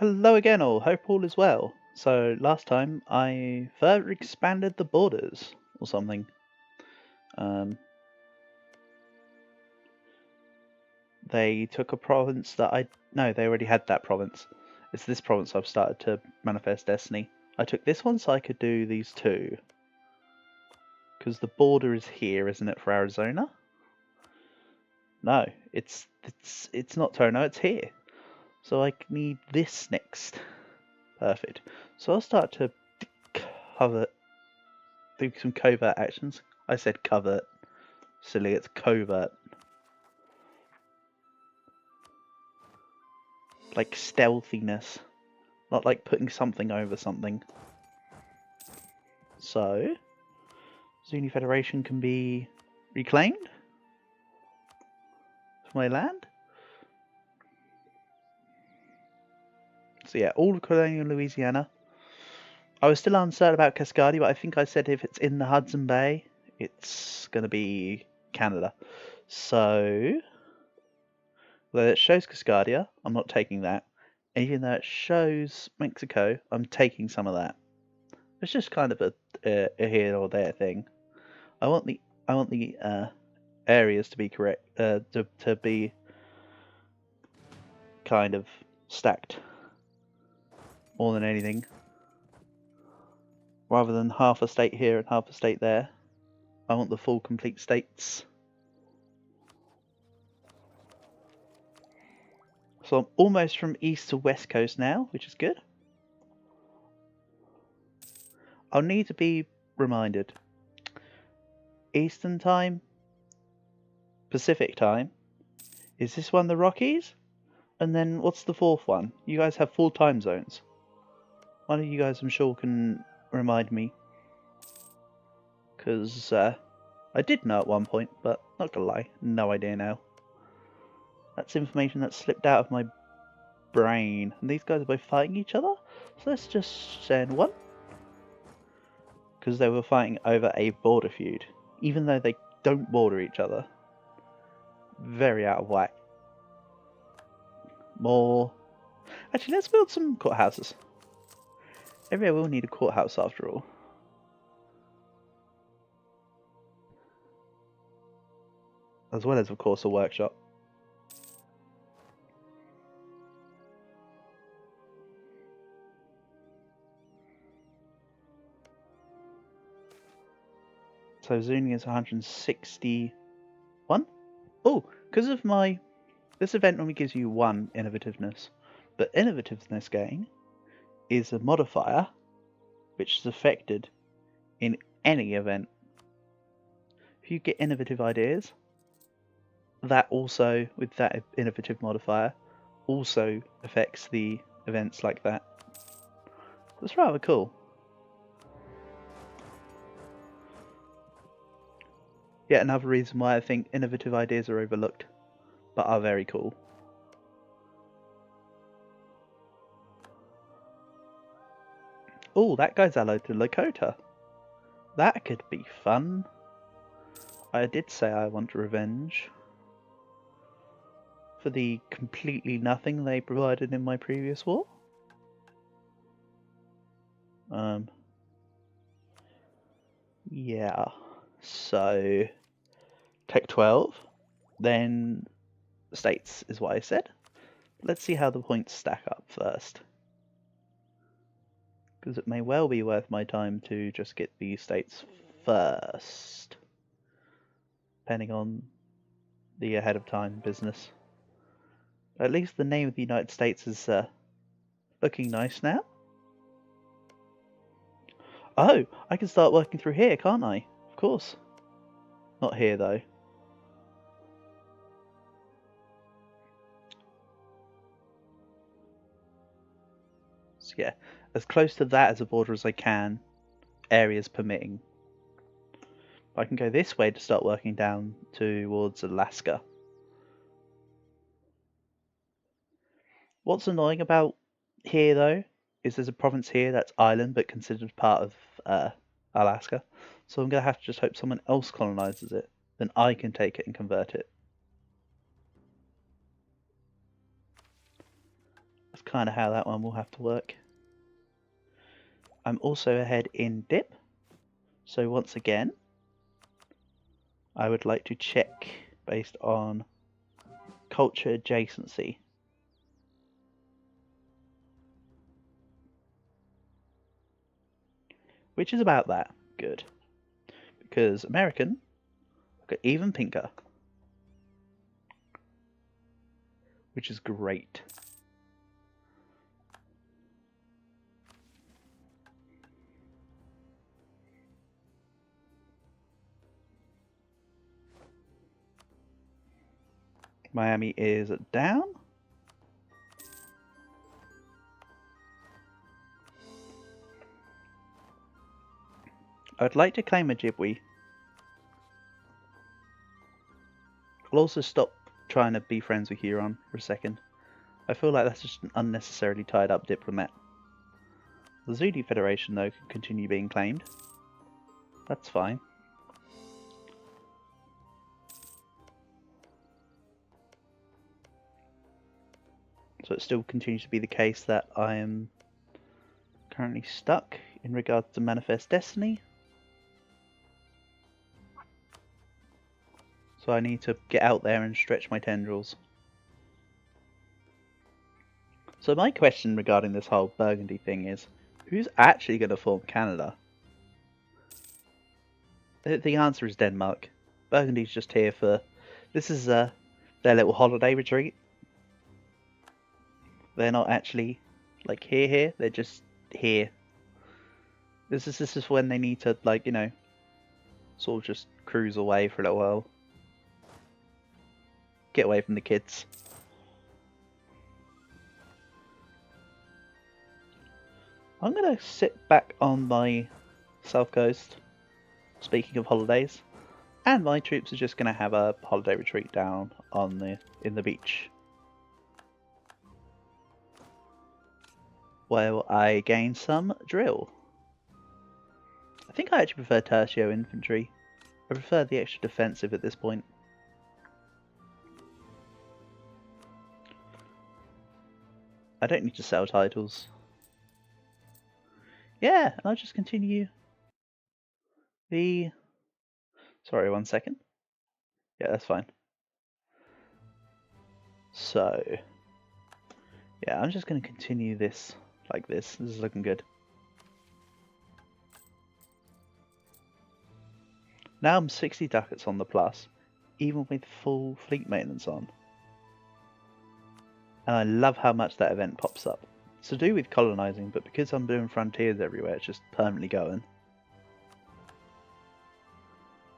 Hello again all, hope all is well. So last time I further expanded the borders or something. They took a province that no, they already had that province. It's this province I've started to manifest destiny. I took this one so I could do these two. Because the border is here, isn't it, for Arizona? No, it's not Tono, it's here. So I need this next. Perfect. So I'll start to do some covert actions. I said covert. Silly, it's covert. Like stealthiness. Not like putting something over something. So, Zuni Federation can be reclaimed for my land. So yeah, all of colonial Louisiana. I was still uncertain about Cascadia, but I think I said if it's in the Hudson Bay, it's going to be Canada. So, though it shows Cascadia, I'm not taking that. Even though it shows Mexico, I'm taking some of that. It's just kind of a here or there thing. I want the areas to be correct, to be kind of stacked more than anything, rather than half a state here and half a state there. I want the full complete states. So I'm almost from east to west coast now, which is good. I'll need to be reminded. Eastern time, Pacific time. Is this one the Rockies? And then what's the fourth one? You guys have 4 time zones. One of you guys, I'm sure, can remind me. Because I did know at one point, but not gonna lie, no idea now. That's information that slipped out of my brain. And these guys are both fighting each other? So let's just send one. Because they were fighting over a border feud. Even though they don't border each other. Very out of whack. More. Actually, let's build some courthouses. Everywhere will need a courthouse after all. As well as, of course, a workshop. So Zuni is 161. Oh, because of this event normally gives you 1 innovativeness, but innovativeness gain is a modifier which is affected in any event. If you get innovative ideas, that also, with that innovative modifier, also affects the events like that. That's rather cool. Yet another reason why I think innovative ideas are overlooked, but are very cool. Oh, that guy's allied to Lakota. That could be fun. I did say I want revenge for the completely nothing they provided in my previous war. Yeah, so Tech 12, then states is what I said. Let's see how the points stack up first. Because it may well be worth my time to just get the states first. Depending on the ahead of time business. At least the name of the United States is looking nice now. Oh, I can start working through here, can't I? Of course. Not here, though. So yeah, as close to that as a border as I can, areas permitting. I can go this way to start working down towards Alaska. What's annoying about here, though, is there's a province here that's island but considered part of Alaska. So I'm going to have to just hope someone else colonizes it. Then I can take it and convert it. That's kind of how that one will have to work. I'm also ahead in dip, so once again I would like to check based on culture adjacency. Which is about that good. Because American got even pinker. Which is great. Miami is down. I'd like to claim Ojibwe. I'll also stop trying to be friends with Huron for a second. I feel like that's just an unnecessarily tied up diplomat. The Zulu Federation, though, can continue being claimed. That's fine. So it still continues to be the case that I am currently stuck in regards to Manifest Destiny. So I need to get out there and stretch my tendrils. So my question regarding this whole Burgundy thing is, who's actually going to form Canada? The answer is Denmark. Burgundy's just here for... This is their little holiday retreat. They're not actually like here. They're just here. This is when they need to, like, you know, sort of just cruise away for a little while. Get away from the kids. I'm gonna sit back on my south coast. Speaking of holidays, and my troops are just gonna have a holiday retreat down on in the beach. Where I gain some drill. I think I actually prefer tertio infantry. I prefer the extra defensive at this point. I don't need to sell titles. Yeah, and I'll just continue the... Sorry, 1 second. Yeah, that's fine. So, yeah, I'm just going to continue this like this. This is looking good. Now I'm 60 ducats on the plus, even with full fleet maintenance on. And I love how much that event pops up. It's to do with colonising, but because I'm doing frontiers everywhere, it's just permanently going.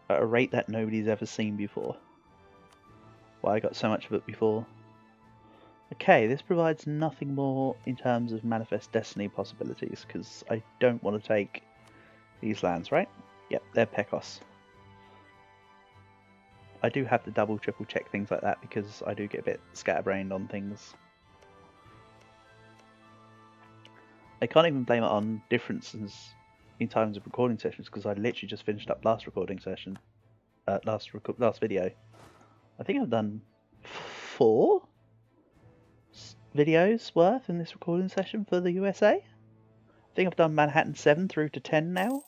At a rate that nobody's ever seen before. Why I got so much of it before. Okay, this provides nothing more in terms of Manifest Destiny possibilities, because I don't want to take these lands, right? Yep, they're Pecos. I do have to double, triple check things like that because I do get a bit scatterbrained on things. I can't even blame it on differences in times of recording sessions because I literally just finished up last recording session, last video. I think I've done 4 videos worth in this recording session for the USA. I think I've done Manhattan 7 through to 10 now.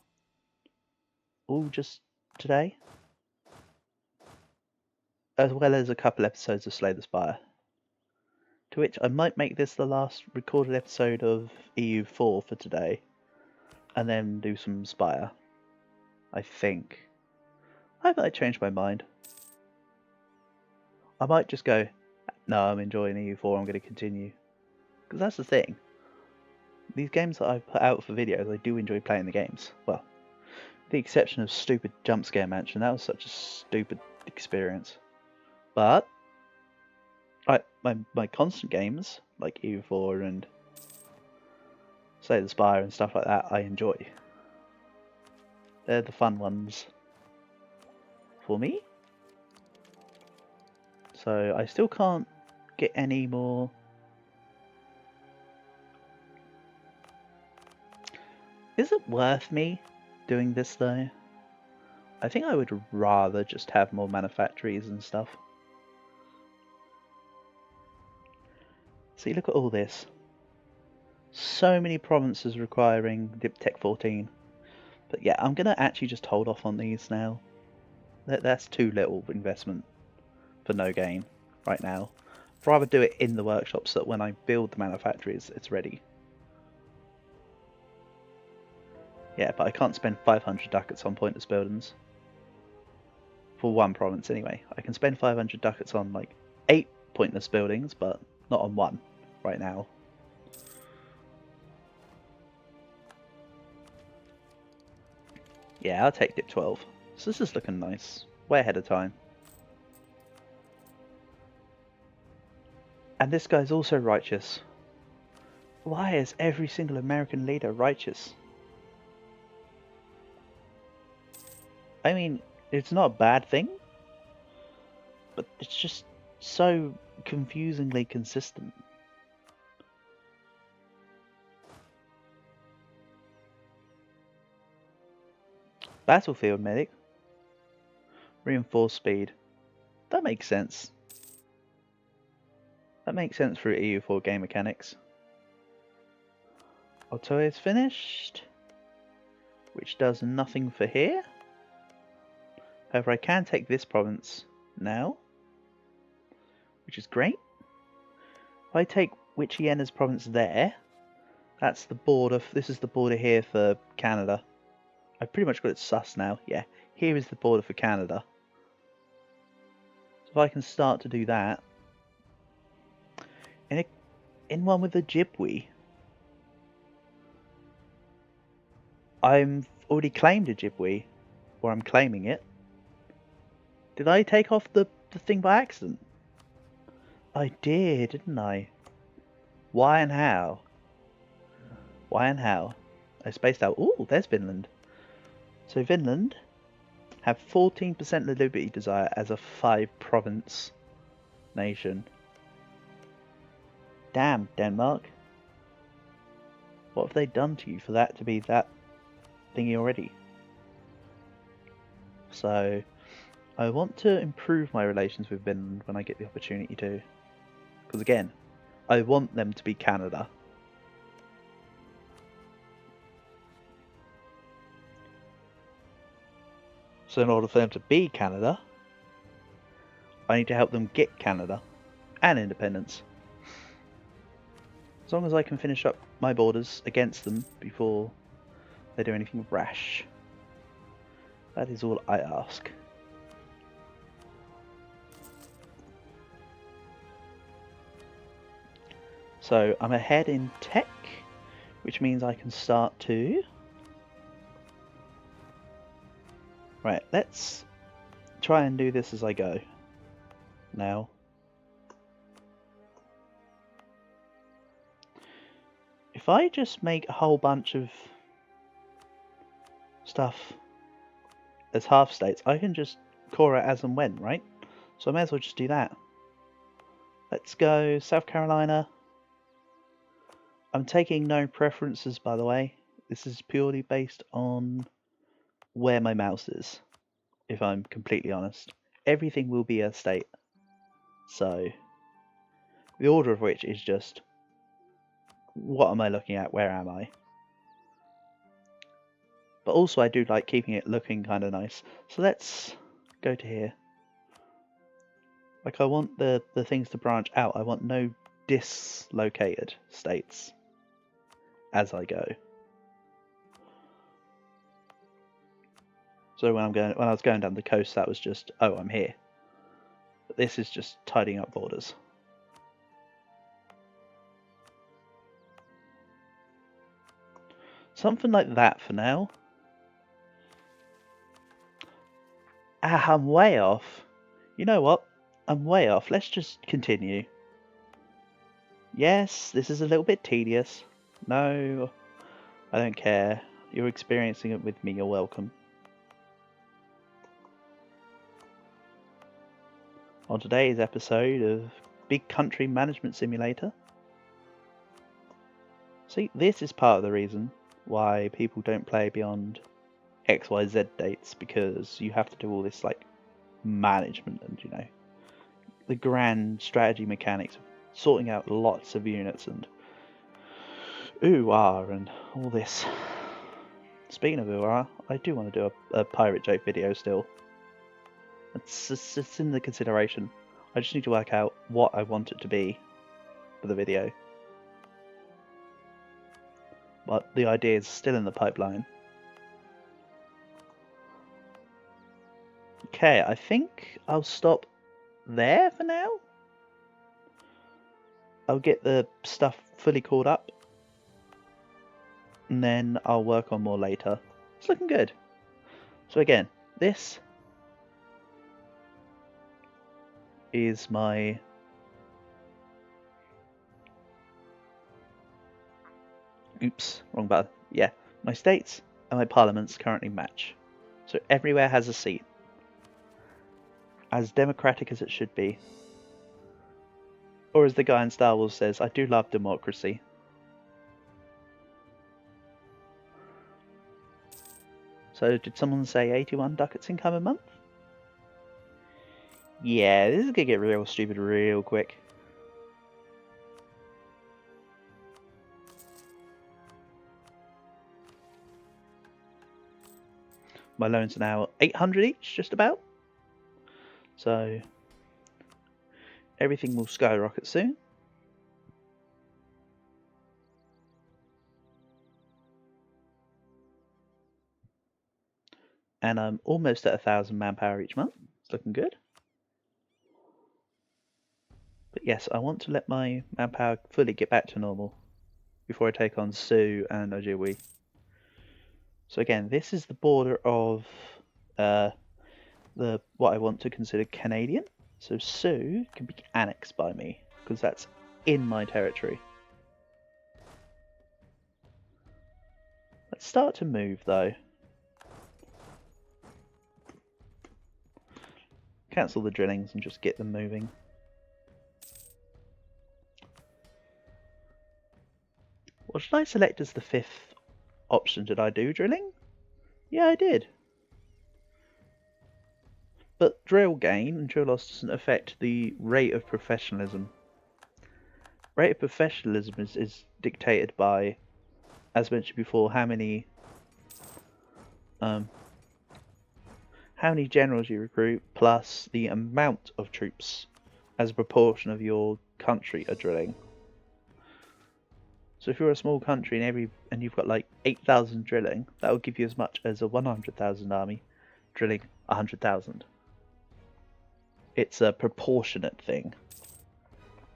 All just today. As well as a couple episodes of Slay the Spire. To which I might make this the last recorded episode of EU4 for today. And then do some Spire. I think. I might change my mind. I might just go, no, I'm enjoying EU4, I'm going to continue. Because that's the thing. These games that I've put out for videos, I do enjoy playing the games. Well, with the exception of stupid Jump Scare Mansion, that was such a stupid experience. But my constant games, like EU4 and Slay the Spire and stuff like that, I enjoy. They're the fun ones for me. So I still can't get any more. Is it worth me doing this though? I think I would rather just have more manufactories and stuff. See, look at all this. So many provinces requiring Dip Tech 14. But yeah, I'm going to actually just hold off on these now. That's too little investment for no gain right now. I'd rather do it in the workshop so that when I build the manufactories, it's ready. Yeah, but I can't spend 500 ducats on pointless buildings. For one province anyway. I can spend 500 ducats on like 8 pointless buildings, but not on one right now. Yeah, I'll take Dip 12. So this is looking nice. Way ahead of time. And this guy's also righteous. Why is every single American leader righteous? I mean, it's not a bad thing, but it's just so confusingly consistent. Battlefield medic. Reinforced speed. That makes sense. That makes sense for EU4 game mechanics. Auto is finished, which does nothing for here. However, I can take this province now, which is great. If I take Wichiena's province there, that's the border. This is the border here for Canada. I've pretty much got it sus now. Yeah, here is the border for Canada. So if I can start to do that, in one with the Ojibwe, I'm already claimed Ojibwe, or I'm claiming it. Did I take off the thing by accident? I did, didn't I? Why and how? Why and how? I spaced out. Ooh, there's Finland. So Finland have 14% liberty desire as a 5-province nation. Damn, Denmark. What have they done to you for that to be that thingy already? So, I want to improve my relations with Finland when I get the opportunity to. Because again, I want them to be Canada. So in order for them to be Canada, I need to help them get Canada and independence. As long as I can finish up my borders against them before they do anything rash. That is all I ask. So I'm ahead in tech, which means I can start to... Right, let's try and do this as I go. Now. If I just make a whole bunch of stuff as half states, I can just core it as and when, right? So I may as well just do that. Let's go South Carolina. I'm taking no preferences, by the way. This is purely based on where my mouse is, if I'm completely honest. Everything will be a state. So, the order of which is just, what am I looking at? Where am I? But also I do like keeping it looking kind of nice. So let's go to here. Like I want the things to branch out. I want no dislocated states as I go. So when I was going down the coast, that was just, oh, I'm here. But this is just tidying up borders. Something like that for now. Ah, I'm way off. You know what? I'm way off. Let's just continue. Yes, this is a little bit tedious. No, I don't care. You're experiencing it with me. You're welcome. On today's episode of Big Country Management Simulator. See, this is part of the reason why people don't play beyond XYZ dates, because you have to do all this like management and, you know, the grand strategy mechanics of sorting out lots of units and ooh ah and all this. Speaking of ooh ah, I do want to do a pirate joke video still. It's in the consideration. I just need to work out what I want it to be for the video. But the idea is still in the pipeline. Okay, I think I'll stop there for now. I'll get the stuff fully caught up, and then I'll work on more later. It's looking good. So again, this is my oops, wrong button. Yeah, my states and my parliaments currently match. So everywhere has a seat. As democratic as it should be. Or as the guy in Star Wars says, I do love democracy. So did someone say 81 ducats income a month? Yeah, this is gonna get real stupid real quick. My loans are now 800 each, just about. So everything will skyrocket soon. And I'm almost at 1,000 manpower each month. It's looking good. But yes, I want to let my manpower fully get back to normal before I take on Sue and Ojibwe. So again, this is the border of what I want to consider Canadian. So Sue can be annexed by me because that's in my territory. Let's start to move though. Cancel the drillings and just get them moving. What should I select as the 5th option? Did I do drilling? Yeah, I did. But drill gain and drill loss doesn't affect the rate of professionalism. Rate of professionalism is dictated by, as mentioned before, how many generals you recruit plus the amount of troops as a proportion of your country are drilling. So if you're a small country and you've got like 8,000 drilling, that will give you as much as a 100,000 army drilling 100,000. It's a proportionate thing,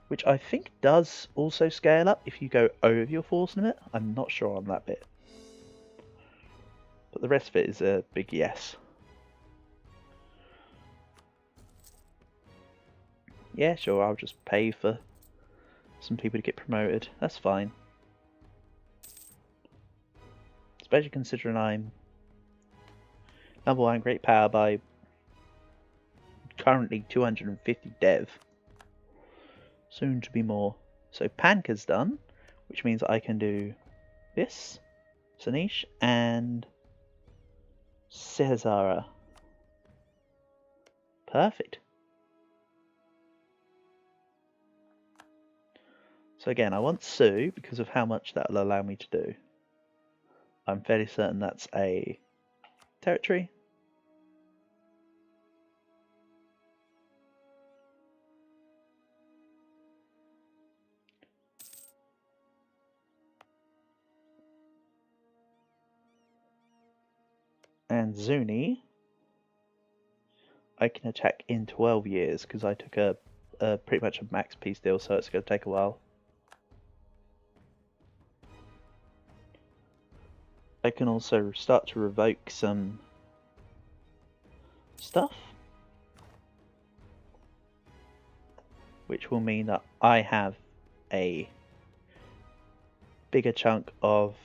which I think does also scale up if you go over your force limit. I'm not sure on that bit, but the rest of it is a big yes. Yeah, sure, I'll just pay for some people to get promoted. That's fine. Especially considering I'm #1 great power by currently 250 dev. Soon to be more. So Panka's done, which means I can do this, Sanish, and Cesara. Perfect. So again, I want Sue because of how much that will allow me to do. I'm fairly certain that's a territory. And Zuni, I can attack in 12 years because I took a pretty much a max peace deal, so it's going to take a while. I can also start to revoke some stuff, which will mean that I have a bigger chunk of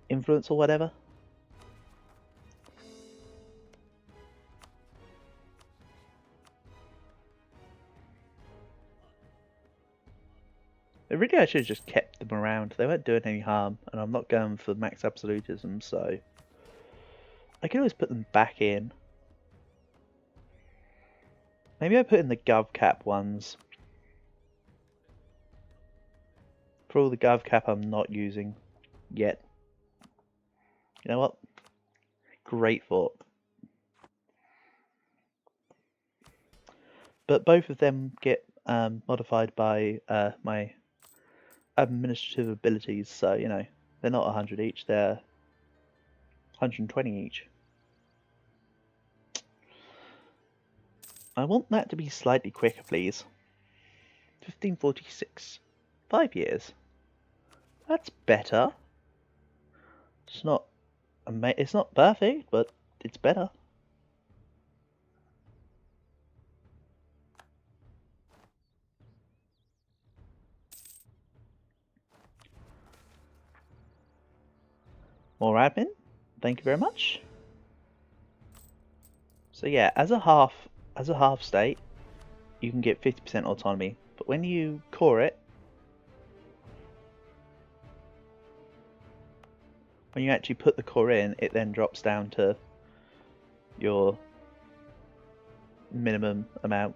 influence or whatever. Really, I should have just kept them around. They weren't doing any harm, and I'm not going for max absolutism, so I can always put them back in. Maybe I put in the GovCap ones. For all the gov cap I'm not using yet. You know what? Great thought. But both of them get modified by my administrative abilities, so you know, they're not 100 each, they're 120 each. I want that to be slightly quicker, please. 1546. 5 years. That's better. It's not perfect, but it's better. More admin. Thank you very much. So yeah, as a half state, you can get 50% autonomy, but when you core it, when you actually put the core in, it then drops down to your minimum amount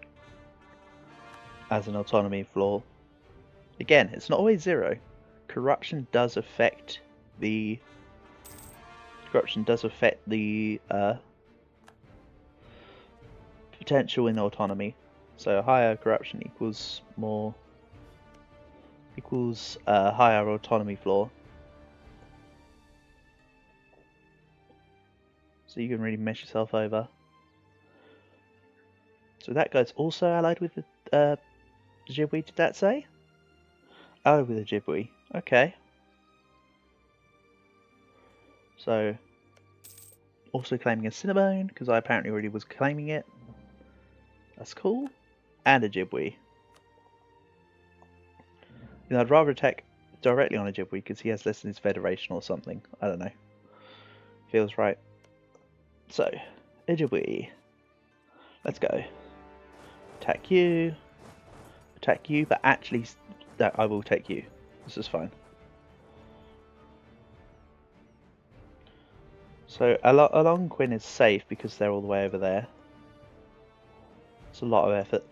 as an autonomy floor. Again, it's not always 0. Corruption does affect the potential in autonomy. So higher corruption equals higher autonomy floor. So you can really mess yourself over. So that guy's also allied with the Ojibwe, did that say? Allied with the Ojibwe. Okay. So also claiming a Cinnabone, because I apparently already was claiming it. That's cool. And a Ojibwe. You know, I'd rather attack directly on a Ojibwe because he has less than his Federation or something. I don't know. Feels right. So, Ojibwe. Let's go. Attack you, but actually, I will take you. This is fine. So, Algonquin is safe because they're all the way over there. It's a lot of effort.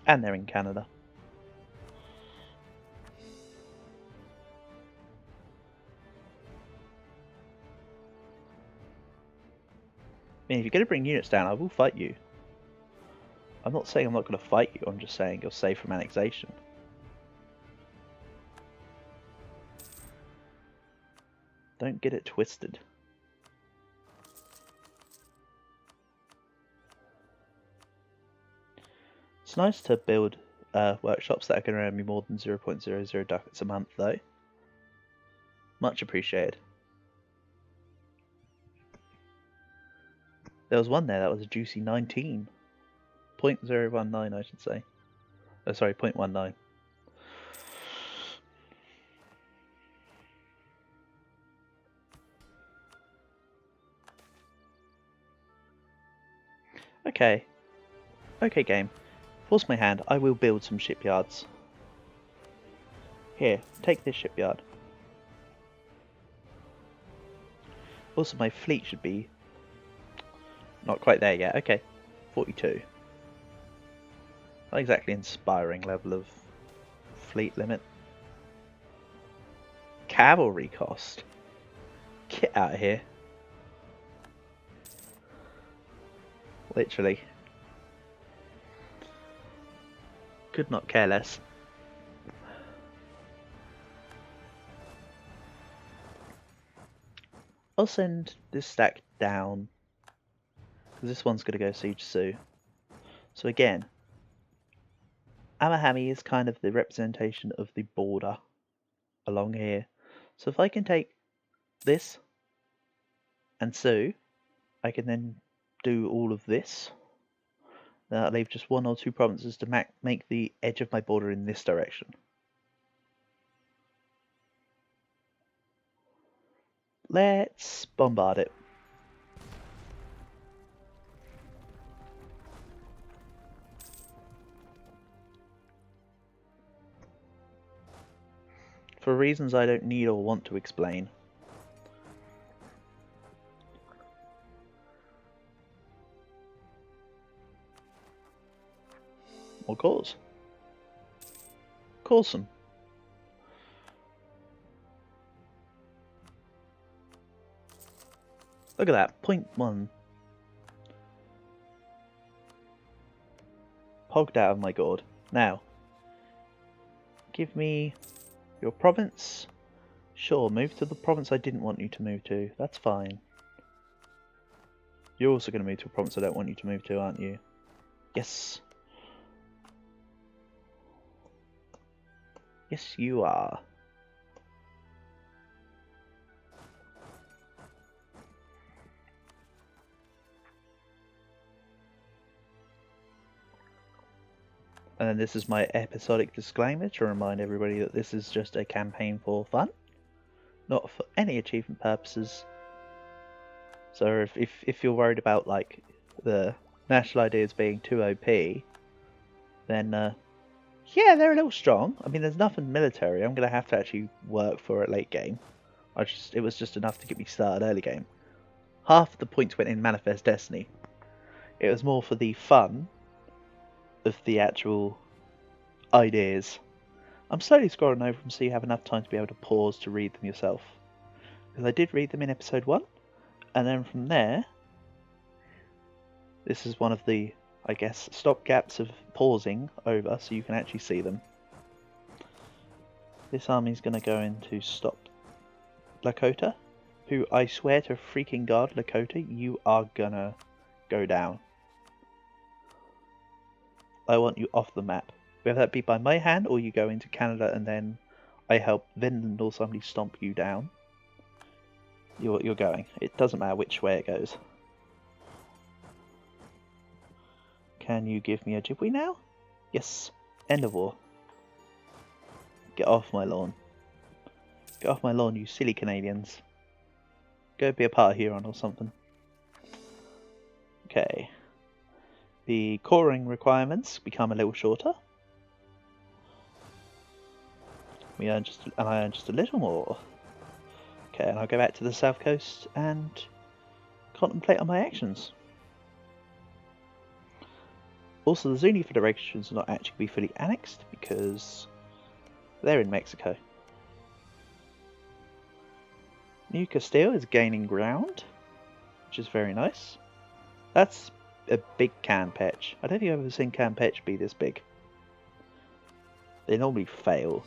And they're in Canada. I mean, if you're going to bring units down, I will fight you. I'm not saying I'm not going to fight you, I'm just saying you're safe from annexation. Don't get it twisted. It's nice to build workshops that are going to earn me more than 0.00 ducats a month, though. Much appreciated. There was one there that was a juicy 19. 0.019, I should say. Oh, sorry, 0.19. Okay. Okay, game. Force my hand, I will build some shipyards. Here, take this shipyard. Also, my fleet should be not quite there yet. Okay, 42. Not exactly inspiring level of fleet limit. Cavalry cost. Get out of here. Literally. Could not care less. I'll send this stack down because this one's going to go siege Sioux. So again, Amahami is kind of the representation of the border along here. So if I can take this and Sioux, I can then do all of this. Then I'll leave just 1 or 2 provinces to make the edge of my border in this direction. Let's bombard it. For reasons I don't need or want to explain. More cores. look awesome. Look at that, 0.1. Pogged out of my gourd. Now, give me your province. Sure, move to the province I didn't want you to move to. That's fine. You're also going to move to a province I don't want you to move to, aren't you? Yes. Yes, you are. And this is my episodic disclaimer to remind everybody that this is just a campaign for fun, not for any achievement purposes. So if you're worried about like the national ideas being too OP, then yeah, they're a little strong. I mean, there's nothing military. I'm gonna have to actually work for it late game. It was just enough to get me started early game. Half the points went in Manifest Destiny. It was more for the fun of the actual ideas. I'm slowly scrolling over them so you have enough time to be able to pause to read them yourself. Because I did read them in episode 1, and then from there, this is one of the, I guess, stopgaps of pausing over so you can actually see them. This army's going to go in to stop Lakota, who I swear to freaking God, Lakota, you are gonna go down. I want you off the map. Whether that be by my hand or you go into Canada and then I help Vinland or somebody stomp you down. You're going. It doesn't matter which way it goes. Can you give me a Ojibwe now? Yes. End of war. Get off my lawn. Get off my lawn, you silly Canadians. Go be a part of Huron or something. Okay. The coring requirements become a little shorter. I earn just a little more. Okay, and I'll go back to the south coast and contemplate on my actions. Also, the Zuni Federation is not actually fully annexed because they're in Mexico. New Castile is gaining ground, which is very nice. That's a big Campeche. I don't think I've ever seen Campeche be this big. They normally fail,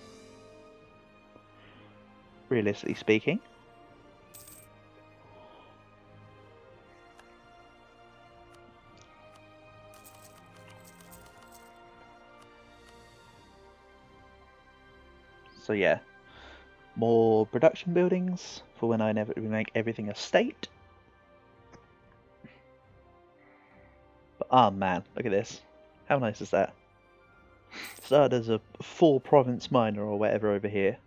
realistically speaking. So yeah, more production buildings for when I make everything a state. But oh man, look at this. How nice is that? Started as a 4-province minor or whatever over here.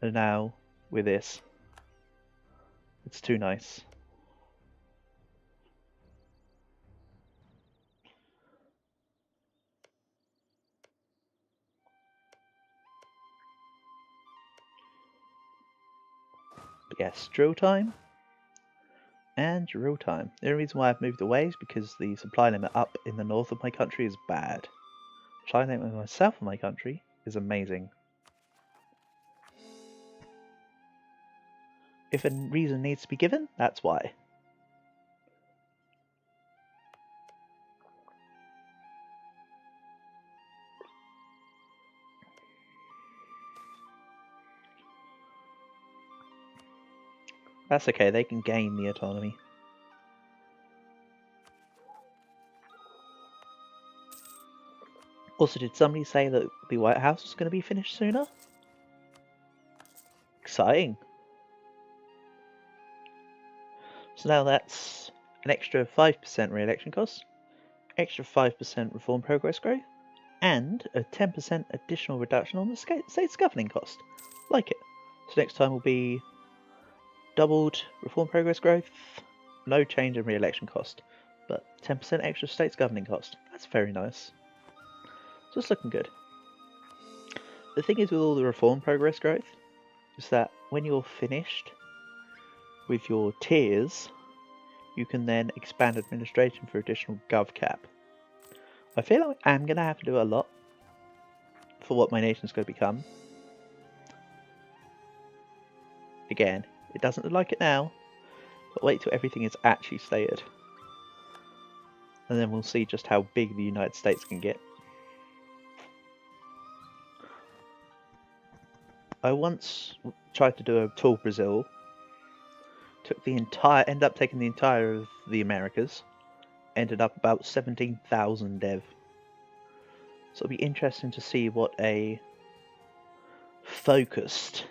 And now with this. It's too nice. But yes, drill time. And drill time. The only reason why I've moved away is because the supply limit up in the north of my country is bad. Supply limit in the south of my country is amazing. If a reason needs to be given, that's why. That's okay, they can gain the autonomy. Also, did somebody say that the White House was going to be finished sooner? Exciting. So now that's an extra 5% re-election cost, extra 5% reform progress growth, and a 10% additional reduction on the state's governing cost. Like it. So next time will be doubled reform progress growth, no change in re-election cost, but 10% extra state's governing cost. That's very nice. So it's looking good. The thing is with all the reform progress growth is that when you're finished with your tiers, you can then expand administration for additional gov cap. I feel like I'm going to have to do a lot for what my nation's going to become. Again, it doesn't look like it now, but wait till everything is actually stated. And then we'll see just how big the United States can get. I once tried to do a tour Brazil. Ended up taking the entire of the Americas. Ended up about 17,000 dev. So it'll be interesting to see what a focused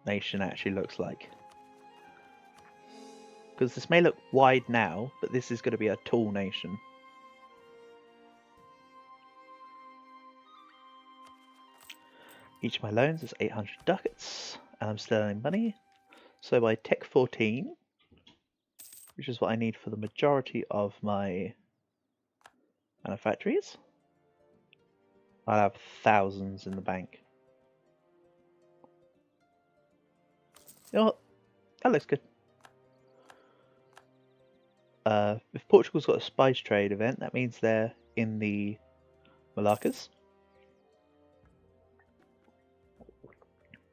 nation actually looks like. Because this may look wide now, but this is going to be a tall nation. Each of my loans is 800 ducats, and I'm still earning money. So by Tech 14, which is what I need for the majority of my manufactories, I'll have thousands in the bank. You know what? That looks good. If Portugal's got a spice trade event, that means they're in the Moluccas.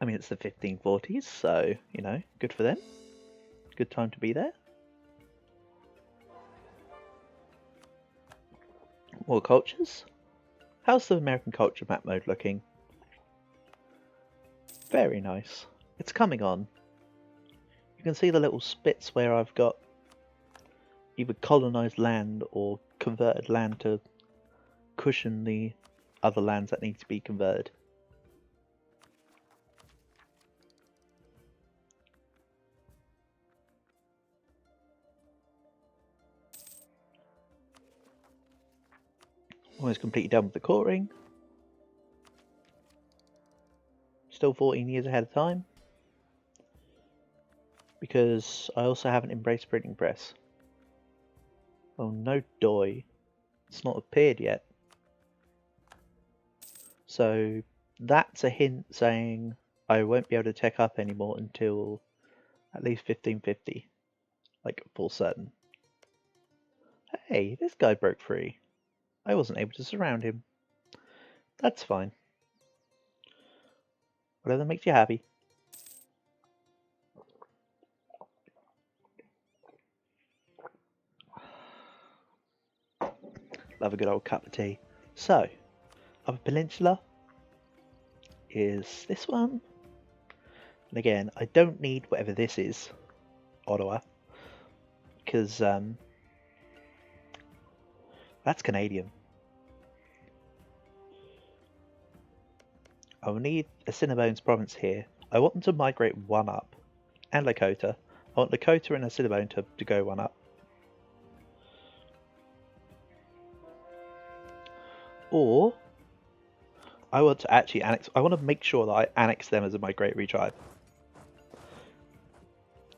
I mean, it's the 1540s, so, you know, good for them. Good time to be there. More cultures. How's the American culture map mode looking? Very nice. It's coming on. You can see the little spits where I've got either colonized land or converted land to cushion the other lands that need to be converted. Almost completely done with the coring. Still 14 years ahead of time. Because I also haven't embraced printing press. Oh no, doy. It's not appeared yet. So that's a hint saying I won't be able to tech up anymore until at least 1550. Like, for certain. Hey, this guy broke free. I wasn't able to surround him. That's fine. Whatever makes you happy. Love a good old cup of tea. So, Upper Peninsula is this one. And again, I don't need whatever this is, Ottawa, because that's Canadian. I will need Assiniboines province here. I want them to migrate one up, and Lakota. I want Lakota and Assiniboine to go one up. Or I want to actually annex. I want to make sure that I annex them as a migratory tribe.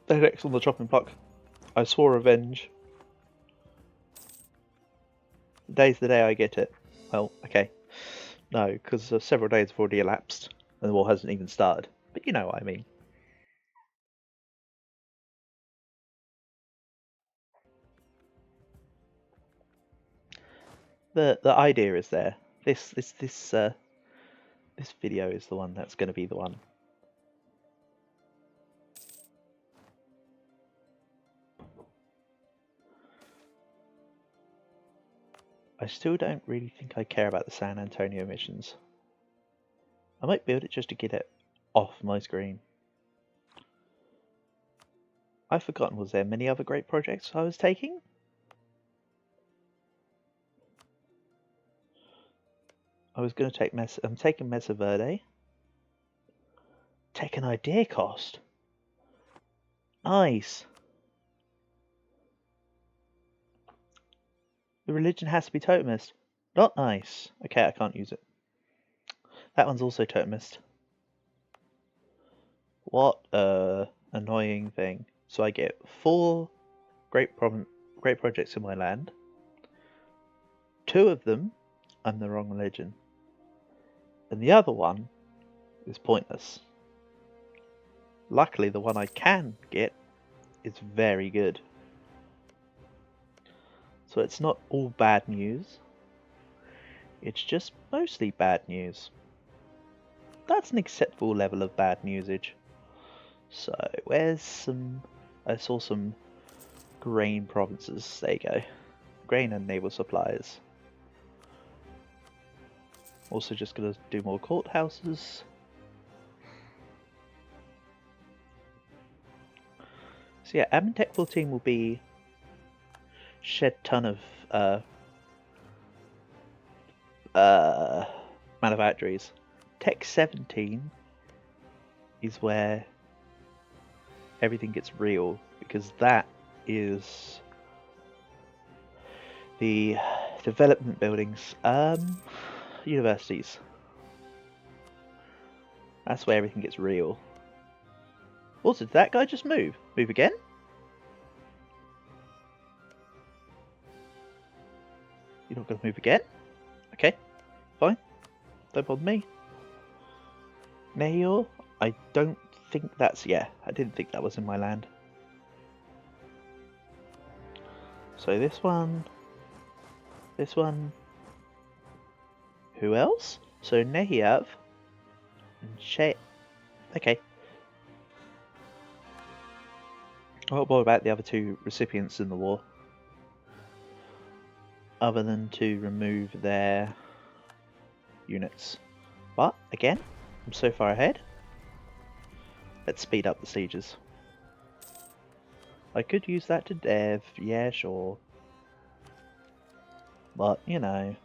They're next on the chopping block. I swore revenge. Today's the day I get it. Well, okay. No, because several days have already elapsed and the war hasn't even started. But you know what I mean. The idea is there. This video is the one that's going to be the one. I still don't really think I care about the San Antonio missions. I might build it just to get it off my screen. I've forgotten, was there many other great projects I was taking? I was going to take I'm taking Mesa Verde. Take an idea cost. Nice. The religion has to be totemist. Not nice. Okay, I can't use it. That one's also totemist. What a annoying thing. So I get 4 great projects in my land. 2 of them, I'm the wrong religion. And the other one is pointless. Luckily, the one I can get is very good. So it's not all bad news. It's just mostly bad news. That's an acceptable level of bad newsage. So, where's some... I saw some grain provinces. There you go. Grain and naval supplies. Also just gonna do more courthouses. So yeah, Admin Tech 14 will be shed ton of manufactories. Tech 17 is where everything gets real, because that is the development buildings, universities. That's where everything gets real. Also, did that guy just move? Move again? You're not going to move again? Okay, fine. Don't bother me. Nayor? I don't think that's... yeah, I didn't think that was in my land. So this one... this one... who else? So Nehiav and Che... okay. What about the other two recipients in the war? Other than to remove their units. But, again, I'm so far ahead. Let's speed up the sieges. I could use that to dev, yeah, sure. But, you know,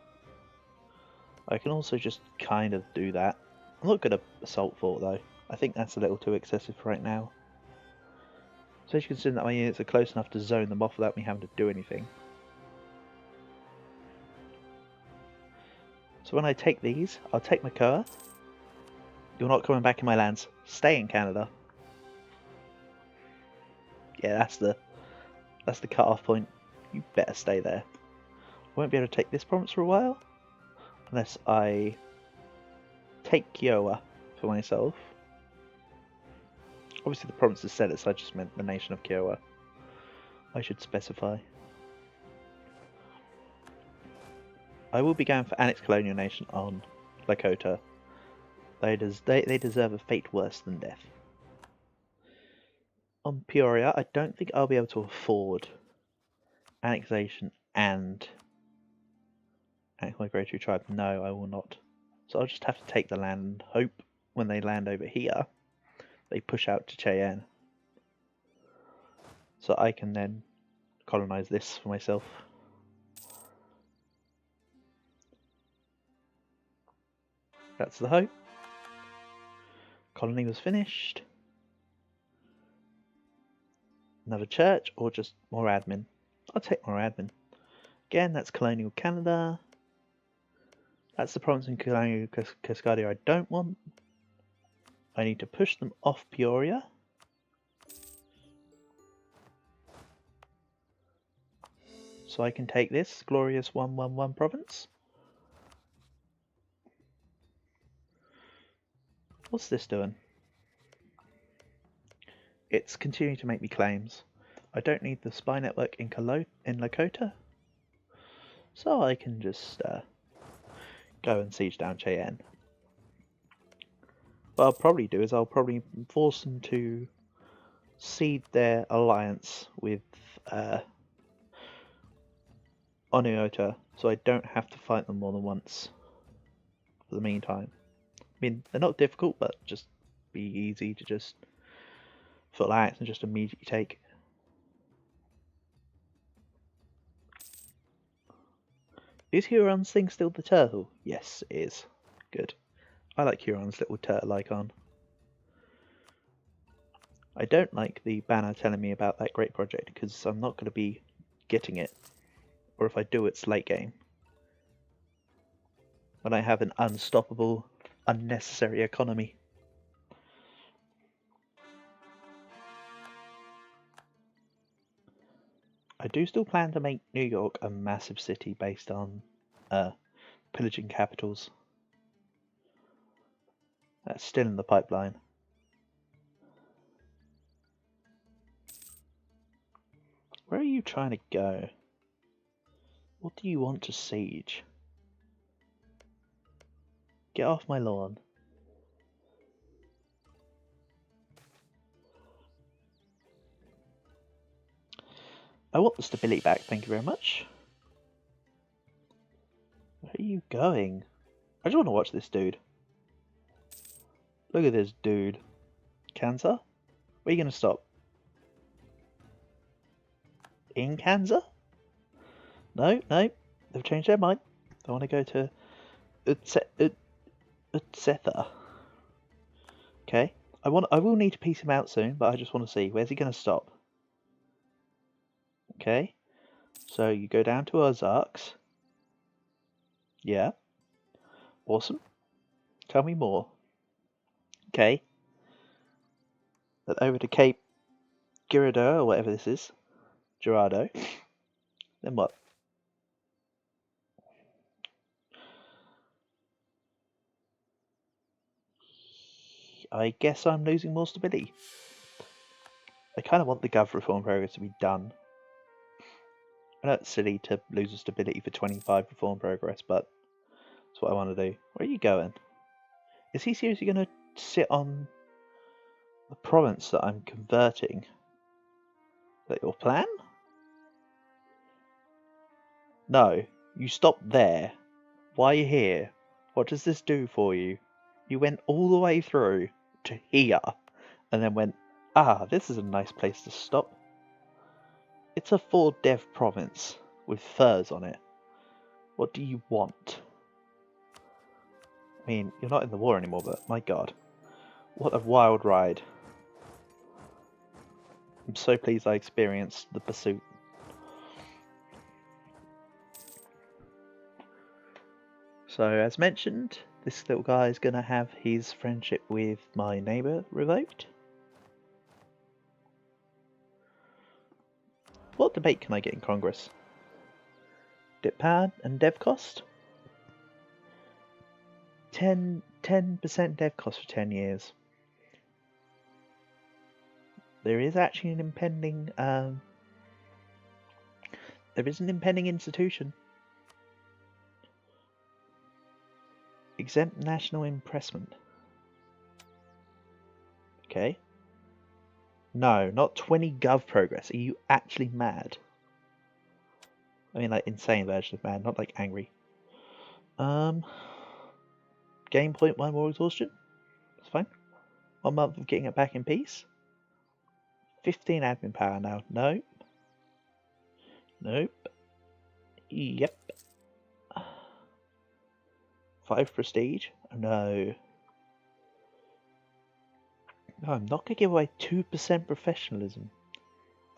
I can also just kind of do that. I'm not going to assault fort though. I think that's a little too excessive right now. Especially considering that my units are close enough to zone them off without me having to do anything. So when I take these, I'll take Makoa. You're not coming back in my lands. Stay in Canada. Yeah, that's the cut-off point. You better stay there. I won't be able to take this province for a while, unless I take Kiowa for myself. Obviously the province is set, so I just meant the nation of Kiowa. I should specify. I will be going for Annex Colonial Nation on Lakota. They deserve a fate worse than death. On Peoria, I don't think I'll be able to afford annexation and annex migratory tribe. No, I will not. So I'll just have to take the land and hope when they land over here, they push out to Cheyenne. So I can then colonize this for myself. That's the hope. Colony was finished. Another church or just more admin? I'll take more admin. Again, that's colonial Canada. That's the province in colonial Cascadia I don't want. I need to push them off Peoria. So I can take this glorious 111 province. What's this doing? It's continuing to make me claims. I don't need the spy network in Lakota. So I can just go and siege down Cheyenne. What I'll probably do is I'll probably force them to cede their alliance with Oneota, so I don't have to fight them more than once for the meantime. I mean, they're not difficult, but just be easy to just full axe and just immediately take. Is Huron's thing still the turtle? Yes, it is. Good. I like Huron's little turtle icon. I don't like the banner telling me about that great project because I'm not going to be getting it. Or if I do, it's late game. When I have an unstoppable, unnecessary economy. I do still plan to make New York a massive city based on pillaging capitals. That's still in the pipeline. Where are you trying to go? What do you want to siege? Get off my lawn. I want the stability back, thank you very much. Where are you going? I just want to watch this dude. Look at this dude. Cancer? Where are you going to stop? In Kansas? No, no. They've changed their mind. They want to go to Utsetha. Okay. I will need to piece him out soon, but I just want to see. Where's he going to stop? Okay. So you go down to Ozarks. Yeah. Awesome. Tell me more. Okay. Then over to Cape Girardeau, or whatever this is. Girardeau. Then what? I guess I'm losing more stability. I kind of want the Gov reform progress to be done. I know it's silly to lose a stability for 25 reform progress, but that's what I want to do. Where are you going? Is he seriously going to sit on the province that I'm converting? Is that your plan? No, you stopped there. Why are you here? What does this do for you? You went all the way through to here and then went, this is a nice place to stop. It's a 4-dev province with furs on it. What do you want? I mean, you're not in the war anymore, but my god. What a wild ride. I'm so pleased I experienced the pursuit. So, as mentioned, this little guy is going to have his friendship with my neighbour revoked. What debate can I get in Congress? Dip pad and dev cost? 10% dev cost for 10 years. There is actually an impending institution. Exempt national impressment. Okay. No, not 20 gov progress. Are you actually mad? I mean, like, insane version of mad, not like angry. Gain 0.1 war exhaustion. That's fine. 1 month of getting it back in peace. 15 admin power now. Nope. Nope. Yep. 5 prestige. Oh, no. No, I'm not going to give away 2% professionalism.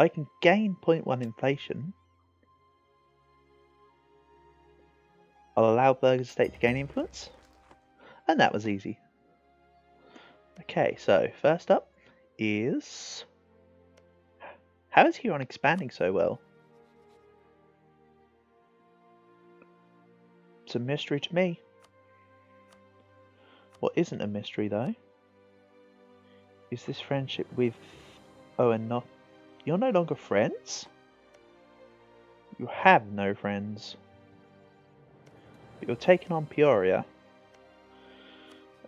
I can gain 0.1 inflation. I'll allow Burger's estate to gain influence. And that was easy. Okay, so first up is... How is Huron expanding so well? It's a mystery to me. What isn't a mystery, though, is this friendship with... Oh, and not... You're no longer friends? You have no friends. But you're taking on Peoria.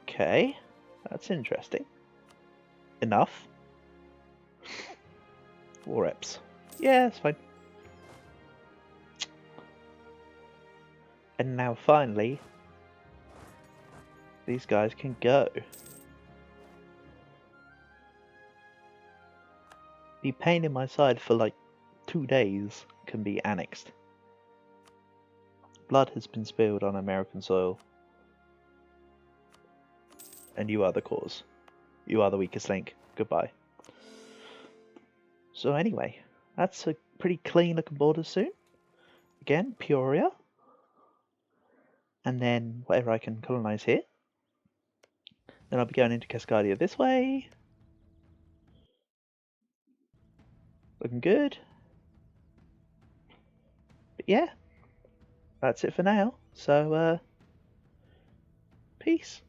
Okay, that's interesting. Enough. War reps. Yeah, that's fine. And now finally, these guys can go. The pain in my side for like 2 days can be annexed. Blood has been spilled on American soil. And you are the cause. You are the weakest link. Goodbye. So anyway, that's a pretty clean looking border soon. Again, Peoria. And then whatever I can colonize here. Then I'll be going into Cascadia this way. Looking good. But yeah, that's it for now. So, peace.